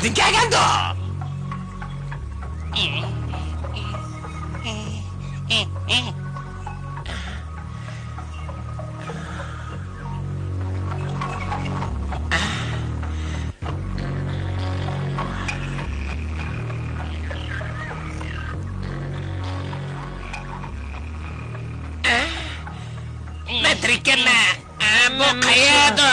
Nereden geldi o? Metrikeme, bu kaydı.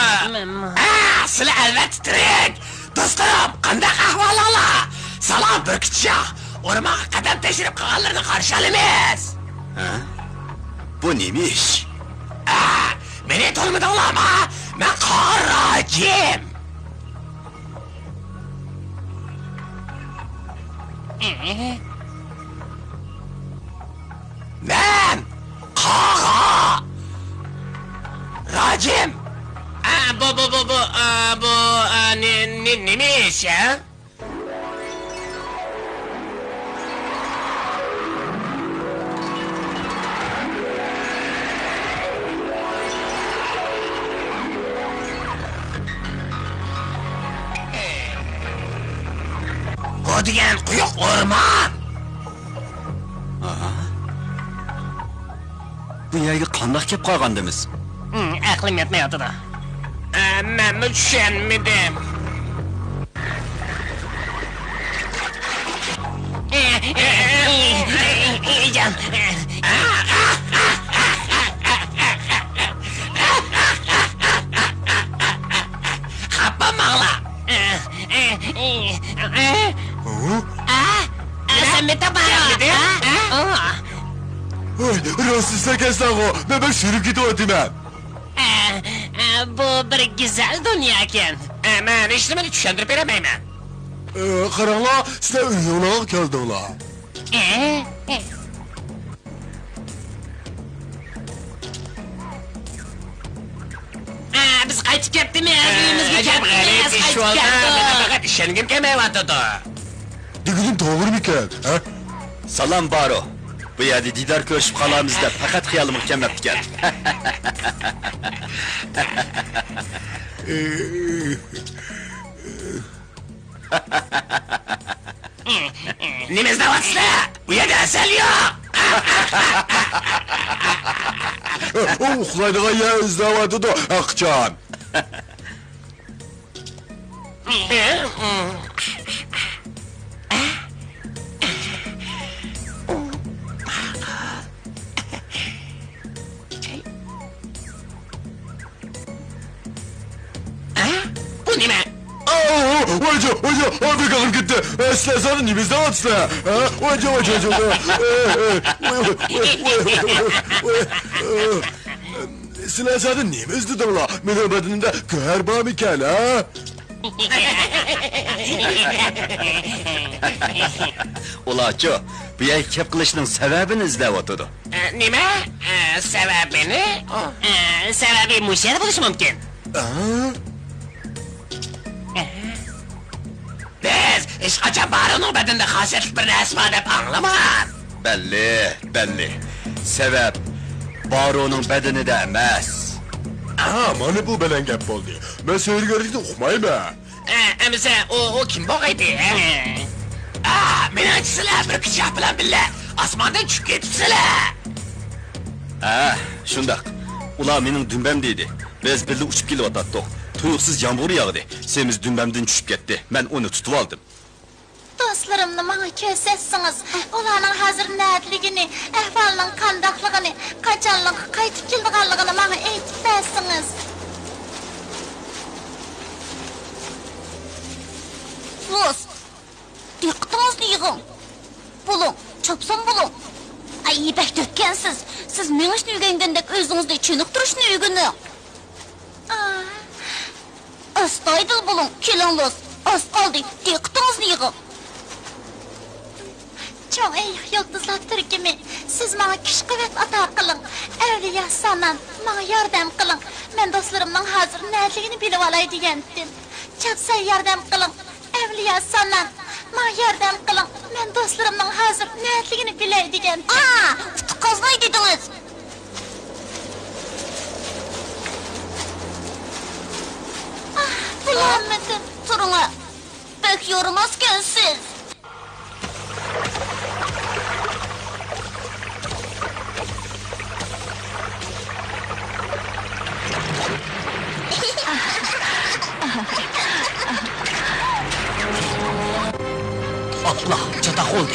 Sıla elbet trek. Dostlarım, qanday ahvollar? Salom burkitishaq. O'rmonga qadam tashrif qilganlarni qarshi olamiz. Bu nima ish? Meni tanımadinglarmi? Men qorajim. Men qağa. Racim. Bu nima ish ya? Bu degan quyuq o'rmon. Bu yerga qanday kelib qolgandimiz? Aqlim yetmayapti. Men tushunmadim. Jan. Xapamanglar. Sen metaba. Rostsa kesago, ben sürüp gidiyorum. Bu bir güzel dünya ekan. Men hech nimani tushuntirib beramayman. Qaranglar, sizlar uyga keldinglar. Biz qaytib ketdikmi? Uyimizga ketdik. Faqat ishongim kelmayapti. Degilim doğru mikan? Salam baro. Bu yerda didar ko'rishib qolamizda faqat xayolim kelmabdi ekan. Nima izlayapsizlar? Bu yerda asal yo'q. Uxlaydigan yer izlayapti-da, aqchan. Nima? Hoca, Afrika'nın gitti. Sizler sana nimizde atsınlar. Hoca. Sizler sana nimizde de ula. Benim bedenimde köher bağımken ha. Ula Joe, bu yay kep kılışının sebebini izlep oturdu. Nima? Sebebini? Sebebi müşteri buluş mümkün. Biz hech qachon Baro'ning badanda xosiyatli bir narsa bor deb anglaman. Belli. Sebep Baro'nun bedenide emas. Mana bu bilan gap bo'ldi. Men seyirgarlikni uqmayman. Amisa o kim bo'g'aydi? Menimcha sizlar bir kichik bilan billa osmondan tushib ketibsizlar. Shundoq. Ular mening dumbam deydi. Biz birga uchib kelyotdik. Tuyuqsiz yağmur yağdı. Semiz dümbemden düşüp gitti. Ben onu tutup aldım. Dostlarımni bana körsetsiniz. Ularning hazır nädligini, ahvalning qandaqligini, qachonlik qaytib keldiganligini bana aytib bersiniz. Dost, diqqatingizni yig'ing. Bulun, chopsin bulun. Ay, bek dökkensiz. Siz menishni o'rgangandek o'zingizni chiniqtirishni o'rganing. Astoydil bulun, kelinglar. Az qoldi, diqqatingizni yig'ing. Çok ey yıldızlar Türk'ümü, siz bana güç kuvvet ata kılın. Evliya sanan, bana yardım kılın. Ben dostlarımdan hazır nereliğini bilip alay diyendim. Çatsa yardım kılın. Evliya sanan, bana yardım kılın. Ben dostlarımdan hazır nereliğini bilay diyendim. Kızmayı dediniz. Bulamadım. Turuna, pek yorulmazken siz. Allah, çatak oldu.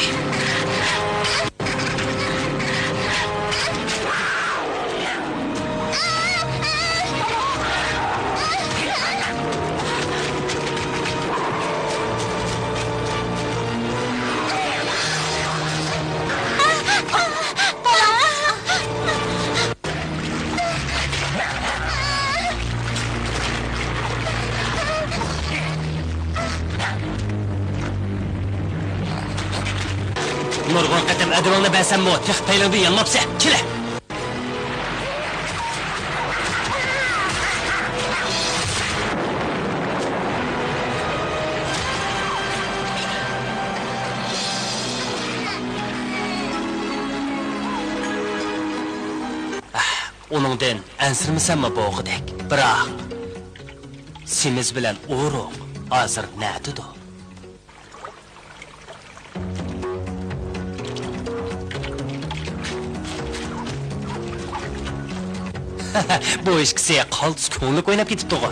Nurg'un qatam adivangni bersammi, tex paylangda yanmabsa, kela. Onundan ansirmisanmi bo'g'idek? Biroq semiz bilan o'roq hozir nadidu? Bu ishkisi qaltis ko'nglik o'ynab ketibdi-ku.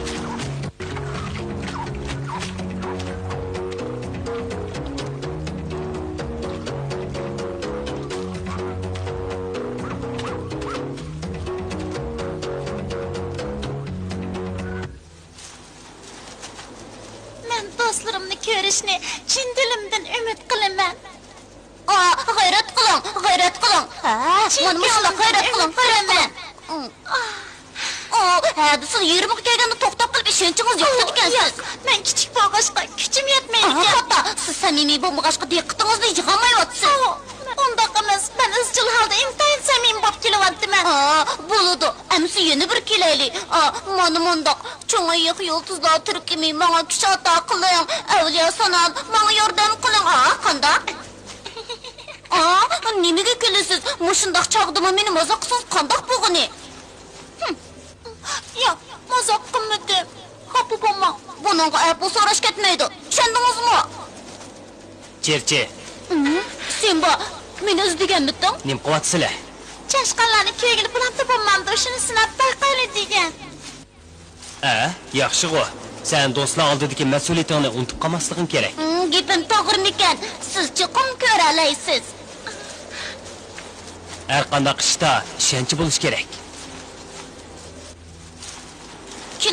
Men dostlarımni ko'rishni chin dilimdan umid qilaman. G'ayrat qiling. Mana mushunday g'ayrat qilaman. Siz 20 kelganda to'xtab qilib ishonchingiz yo'q ekansiz. Men kichik bo'lg'ashqa kuchim yetmaydi. Hatto siz samimiy bo'lmag'ashqa diqqatingizni yig'olmayapsiz. Undaq emas, men izchil holda intayin samimiy bo'lib kelyapman. Bo'ladi. Amsi yana bir kelaylik. Mana mundaq cho'ngoyoq yulduzlar turkimi menga kuch ato qiling. Avliyo sanan menga yordam qiling. Qanday? Nimaga kelasiz? Mushundaq chog'dimi meni mazoqsiz qandoq bo'lg'ini? Yo'q, mazoq qilmadim. Xafa bo'lmang. Buningga ayb so'rash ketmaydi. Tushundingizmi? Cherchi. Sen bu meni izlaganmiding? Nim qilyapsizlar? Chashqanlarni ko'ngil bilan topolmamdi, shuni sinab bayqayli degan. Yaxshi-ku. Sen do'stlar oldidagi mas'uliyatingni unutib qolmasliging kerak. Gapim to'g'rimikan? Siz chiqim ko'ra olasiz. Har qanday ishda ishonchi bo'lish kerak.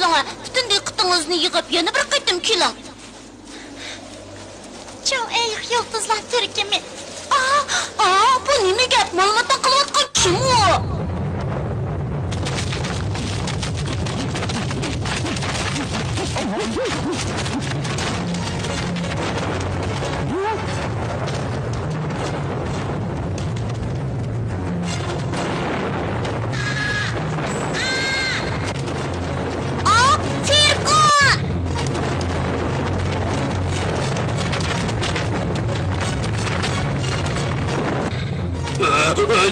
keling. Bütün diqqətinizini yığıb yana bir qaytım keling. Çoğ ayiq yıldızlar türkümü. Bu nima gap? Ma'lumotdan qilayotgan kim u?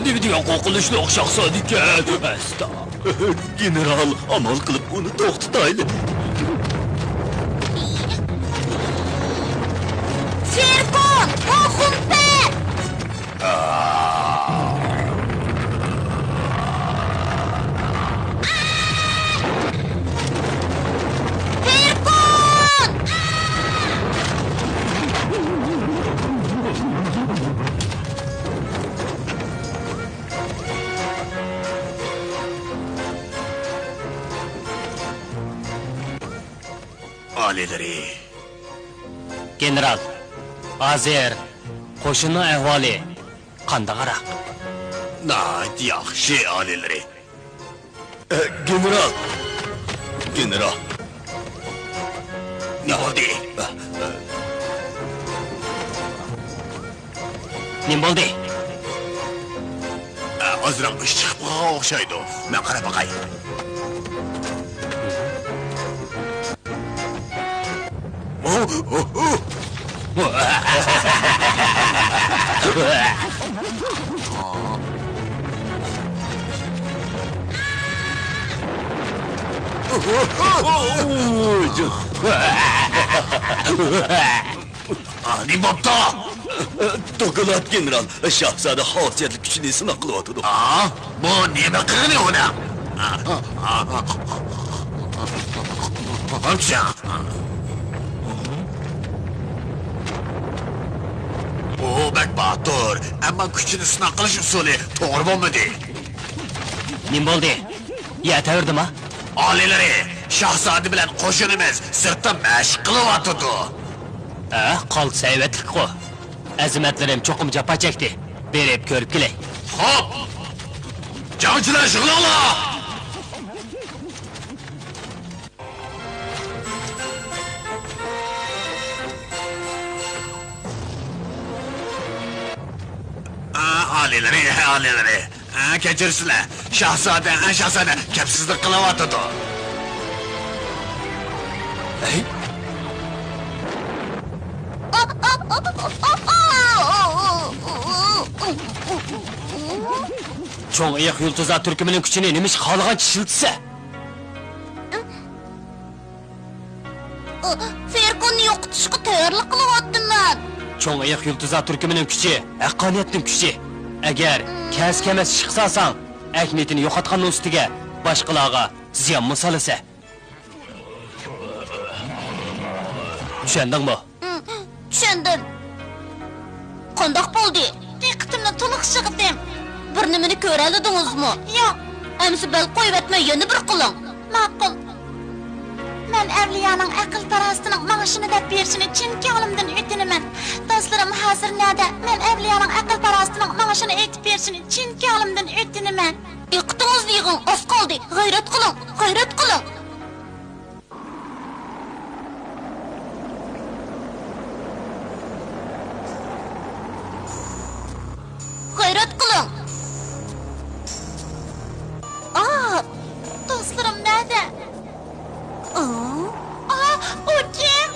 Ne diye qoqulishni o'xshaqsan ekan. General, amal qilib uni to'xtatayli. Serkon, qo'xumpa! Baliları. General, hozir qo'shinning ahvoli qandaqaroq? Nayt yaxshi aliları. General. General. Ne oldu? Nima bo'ldi? Azroq ish chiqib qolgan o'xshaydi. Men qarab boqay. Ne bapta? Tokalat general, şahzade hasiyetli gücünü sınav kılıvatıdı. Bu nime kırını ona? Amca. O bek bahtır, ama gücünü sınav kılış usulü doğru bulmadı. Nima bo'ldi? Yetaverdim ha? Alileri, şahzade bilen qo'shinimiz sirtda mashq qilyapti. Qol sayvetlik qo'y. Azimatlarim cho'qim jafo chekdi. Berib ko'rib kelay. Hop! Jangchilar shug'ullanla! Alileri. Kechirsizlar. Şahzade kapsizlik qilyapti. Cho'ng ayiq yulduzlar turkumining kuchini nimish xohlagan shiltsa. Ferkonni yo'qotishga tayyorlik qilyapman. Cho'ng ayiq yulduzlar turkumining kuchi haqqoniyatning kuchi. Agar kas-kamas ish qilsang, ahniyatini yo'qotgan ustiga boshqalarga ziyon musolasa. Tushundingmi? Tushundim. Qandoq bo'ldi? Diqqatimni to'liq yig'dim. Bir nimani ko'ra oldingizmi? Yo'q. Amsi bal qo'yib etmay yana bir qiling. Ma'qul. Men avliyoning aql parastining ma'ashini deb berishini chin ko'nglimdan o'tinaman. Do'stlarim hozir nada? Men avliyoning aql parastining ma'ashini aytib berishini chin ko'nglimdan o'tinaman. Diqqatingizni yig'ing, oz qoldi. G'ayrat qiling. G'ayrat qiling. G'ayrat qiling. Do'stlarim nada? O kim?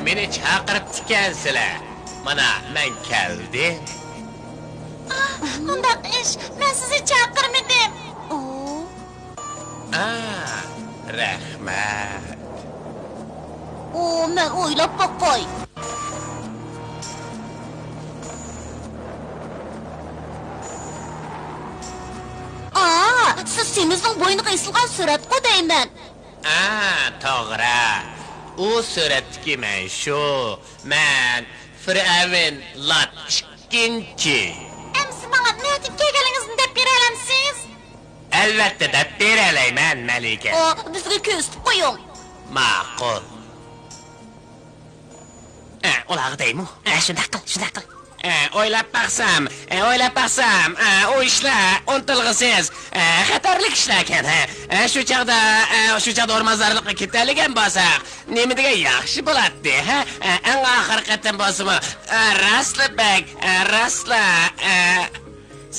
Meni chaqirib tikansizlar. Mana men keldim. Undaq ish, men sizni chaqirmadim. Rahmat. Men o'ylab boqay. Siz semizning bo'yniga isilgan suratga deyman. To'g'ri. U suratdagi men shu. Men Firavun Lot 2. Amsi menga nima deb kelganingizni deb bera olamsiz? Albatta deb beralayman, Malika. Bizga ko'rsatib qo'ying. Ma'qul. Ularga deymi? Shunday qil. O'ylab baxsam, o ishlar untilg'isiz, xatarlik ishlar ekan. Shu chaqda o'rmozorlikqa ketadigan bo'lsak, nima degan yaxshi bo'ladi, ha? Eng oxir qatim bo'lsa, Rasla.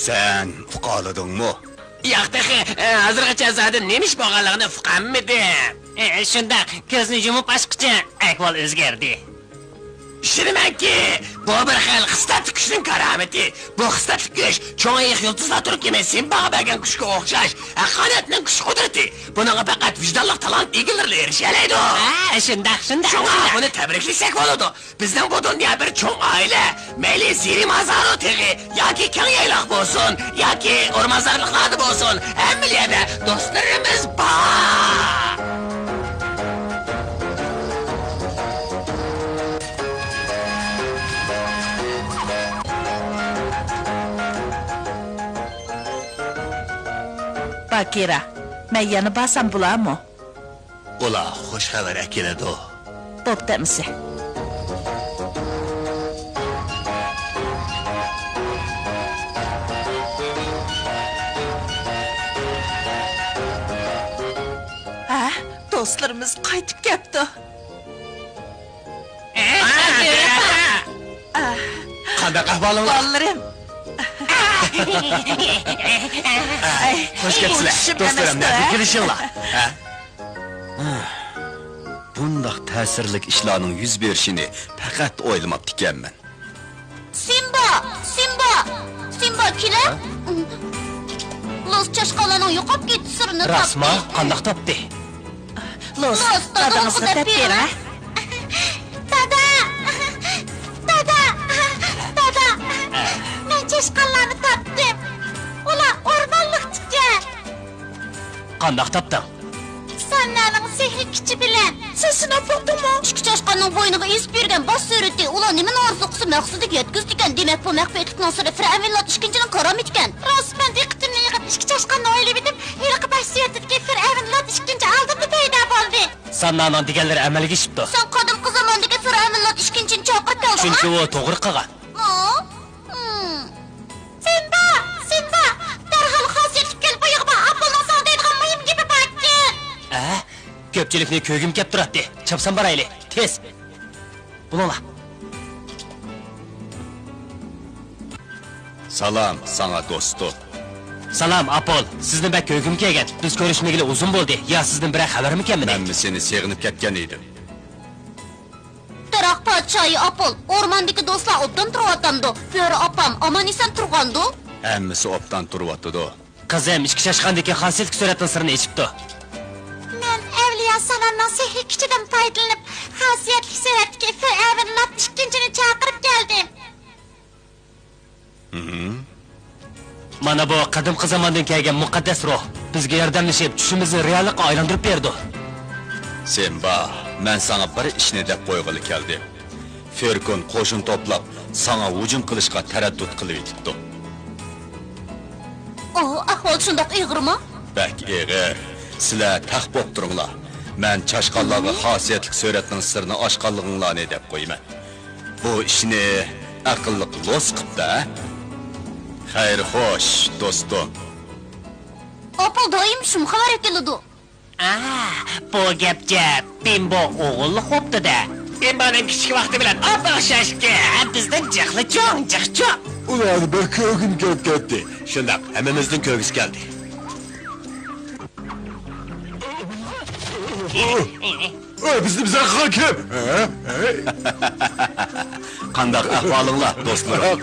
Sen uqoladingmi? Yo'q, hozirgacha zadim nima ish bo'lganligini uqammidim. Shunda ko'zni yumib ochqicha ahvol o'zgardi. Ishonimanki, bu bir xil xislat kuchning karomati. Bu xislat kuch cho'ng oyoq yulduzlar turkimi sen bag'agan kuchga o'xshash haqiqatning kuch qudrati. Bunaqa faqat vijdonli talant egalari erishalaydi. Shunda. Shunga buni tabriklasak bo'ladi. Bizning bu dunyo bir cho'ng oila. Mayli siri mazaro teg'i yoki keng yayloq bo'lsin, yoki o'rmozorliklarda bo'lsin, hammalarda do'stlarimiz bor. Bakira, men yana basam bularmi? Ular xush xabar keladi. Bo'ptimi? Do'stlarimiz qaytib keldi. Qanday ahvoling? Bolalarim. Hoş geldinizler. Dostlarım, nerede girişinler? Bundaq ta'sirlik ishlarning yuz berishini faqat o'ylamab ekanman. Simba kela. Los chashqalaning yo'qib ketdi sirini topdi. Rasma qandoq topdi? Los, dadamizga deb ber, ha? Dada. Men chashqalarni topdim. Ular o'rmonlikda. Qandoq topding? Sanlarning sehri kuchi bilan. Sesini bo'ldimi? Ikki chashqaning bo'yniga iz bergan bosh surati. Ular nima orzu qilsa maqsadiga yetkazdi ekan. Demak, bu maxfiyatlikning siri Fir'avnlar ishkinchining karomat ekan. Rostman diqqatimni yig'ib ikki chashqanni o'ylab edim. Yilqi bosh suratidagi Fir'avnlar ishkinchi oldimda paydo bo'ldi. Sanlarning deganlari amalga oshibdi. Sen qadimgi zamondagi Fir'avnlar ishkinchini chaqirib keldingmi? Chunki u to'g'ri qilgan. Simba, darhol xosiyatga kelib qo'yig'ma. Apolning sog'daydigan muhim gapi borki. Ko'pchilikni ko'gim kelib turadi. Chapsan borayli, tez. Bunalar. Salam sana do'stim. Salam Apol, sizni bak ko'gim kelgan. Biz ko'rishmagili uzun bo'ldi. Ya sizdan biror xabarmikanmi? Men seni seg'inib ketgan edim. Daraxt podshoyi Apol, o'rmondagi do'stlar obdan turyapti. Bo'ri opam omon-eson turgandi. Hammasi obdan turyapti-da. Qizim ichki chashqandagi xosiyat suratning sirini eshitdi. Men Avliyo Salomning sehri kuchidan foydalanib, xosiyatli suratga Fir'avnlar ishkinchini chaqirib keldim. Mana bu qadimgi zamondan kelgan muqaddas ruh bizga yordamlashib, tushimizni reallikqa aylantirib berdi. Simba, men sana bir ishni deb qo'yg'ili keldim. Ferkon qo'shin to'plab, sana hujum qilishga taraddud qilib etibdi. Ahvol shundoq ig'irmi? Bak ig'ir. Sizlar taq bo'p turinglar. Men chashqonlarga xosiyatli suratning sirini oshqanliginglarni deb qo'yman. Bu ishni aqlli los qilibdi. Xayr xo'sh, do'stim. Apol doim shum xabar keladi. Bu gapga Bimbo o'g'il xo'pdi-da. Bimboning kichik vaqti bilan o'xshashga bizdan jahli cho'ng. Ularni bir ko'gim kelib ketdi. Shundaq, hammamizning ko'gis keldi. Bizni kim? Qanday ahvolinglar, do'stlarim?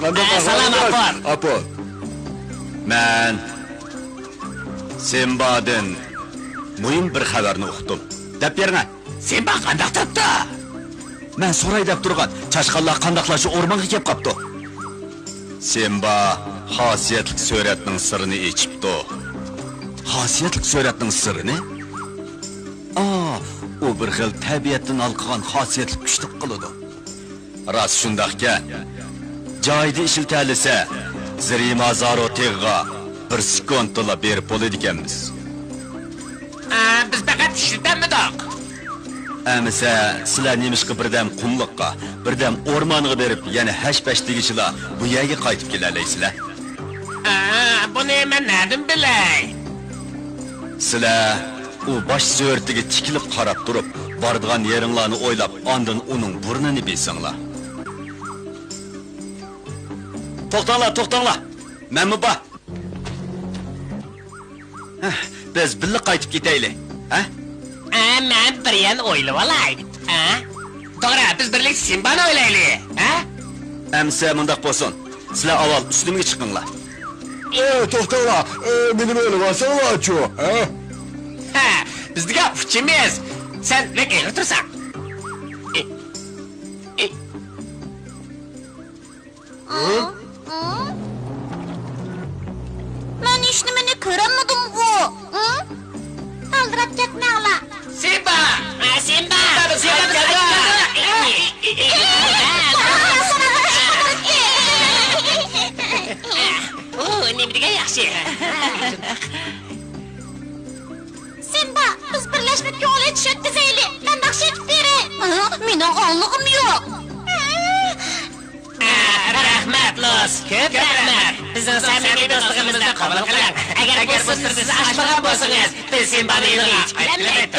Salom Apol. Men Simbadan muhim bir xabarni uqdim. Deb bering. Simba qanday topdi? Men so'ray deb turgan chashqonlar qandoqlashi o'rmonga kelib qopti. Simba xosiyatli suratning sirini echibdi. Xosiyatli suratning sirini? O bir xil tabiatdan olgan xosiyatli kuchni qiladi. Rost shundaqkan. Joyda ishiltalisa, ziri mazaro teg'a bir sekundla berib bo'ladi ekanmiz. Biz faqat ishlatammidoq. Әмісә, сілер немішкі бірдәм құмлыққа, бірдәм орманға беріп, яны әш-пәштігішіла bu yerге қайтып келәлейсілер. Bunu mən nədim bilək? Сілер, o baş zöğürtіге tikilip qarab durub, bardığan yerinlarını oylap, andın onun burnunu bilsinler. Toxtanlar. Mən mi ba? Biz birlik qaytib ketəyli. Mən bir yan oylu olay. Doğru, biz birlik Simbani oylaylı. Əmsə, mındaq bolsun. Sizlər aval üstümüge çıxınlar. Toxtanlar, benim öyle varsan var ki o. Bizdiga uçimiz. Sen bek eğri tursan. Ben işlemini göremedim bu. Kaldırıp gitmeğla. Simba! Simba! Nimdiga yaxshi. Simba, biz birleşmek yolu yetişet bizeyli. Ben nakşet biri. Mine anlığım yok. Rahmat Los, ko'p rahmat. Bizning samimiy do'stligimizni qabul qiling. Agar bu sirni siz ochmagan bo'lsangiz, biz Simbani yo'liga hech qilmaydik.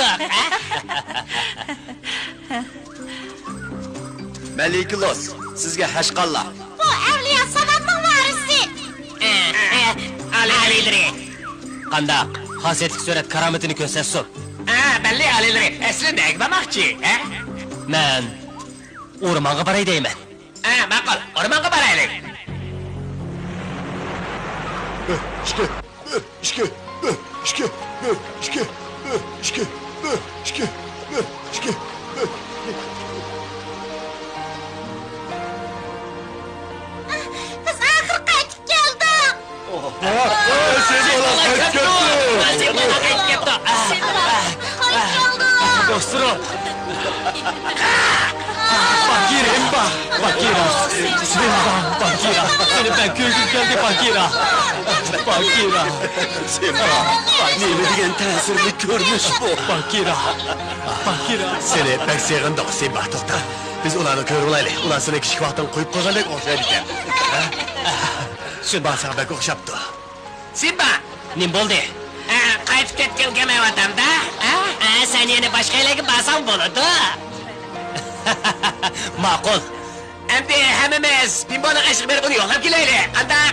Maliki Los, sizga hashqallar. Bu evliya sanatning varisi. Alileri. Qandaq, xosiyetlik surat karomatini ko'rsatsin. Belli alileri. Asli nega demoqchi? Men o'rmonga boray deyman. Ma'qul, o'rmonga boraylik. Biz ahir qaytib keldik. Dostum. Bakira. Bakira. Seni ben köygüm geldi Bakira. Neyme degen tesirli görmüş bu. Bakira. Seni pek sevgindik Simba toxta. Biz ularni ko'rib olaylik. Ular seni kichik vaqtdan qo'yib qo'ygandek o'xshaydi ekan. Simba sana pek o'xshabdi. Simba! Nim bo'ldi? Qaytib ketgan kelmayaptimda. Sen yana boshqa yerga borsang bo'ladi. Ma'qul. Endi hammamiz Bimboni ashq berib uni yo'qlab kelaylik. Qanday?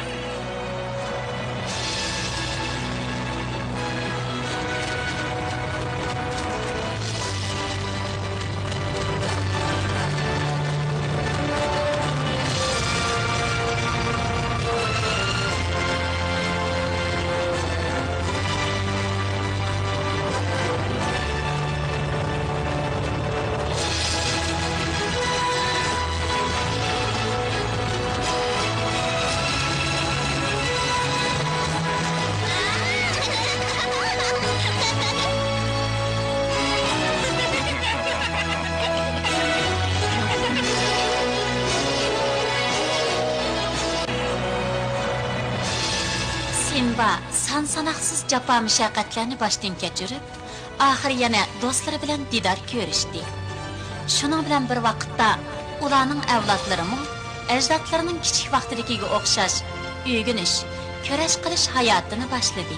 Simba, san-sanoqsiz jafo mushaqqatlarni boshdan kechirib, oxir yana do'stlari bilan didor ko'rishdi. Shuning bilan bir vaqtda ularning avlodlarimi ajdodlarining kichik vaqtligiga o'xshash o'rganish, kurash qilish hayotini boshladi.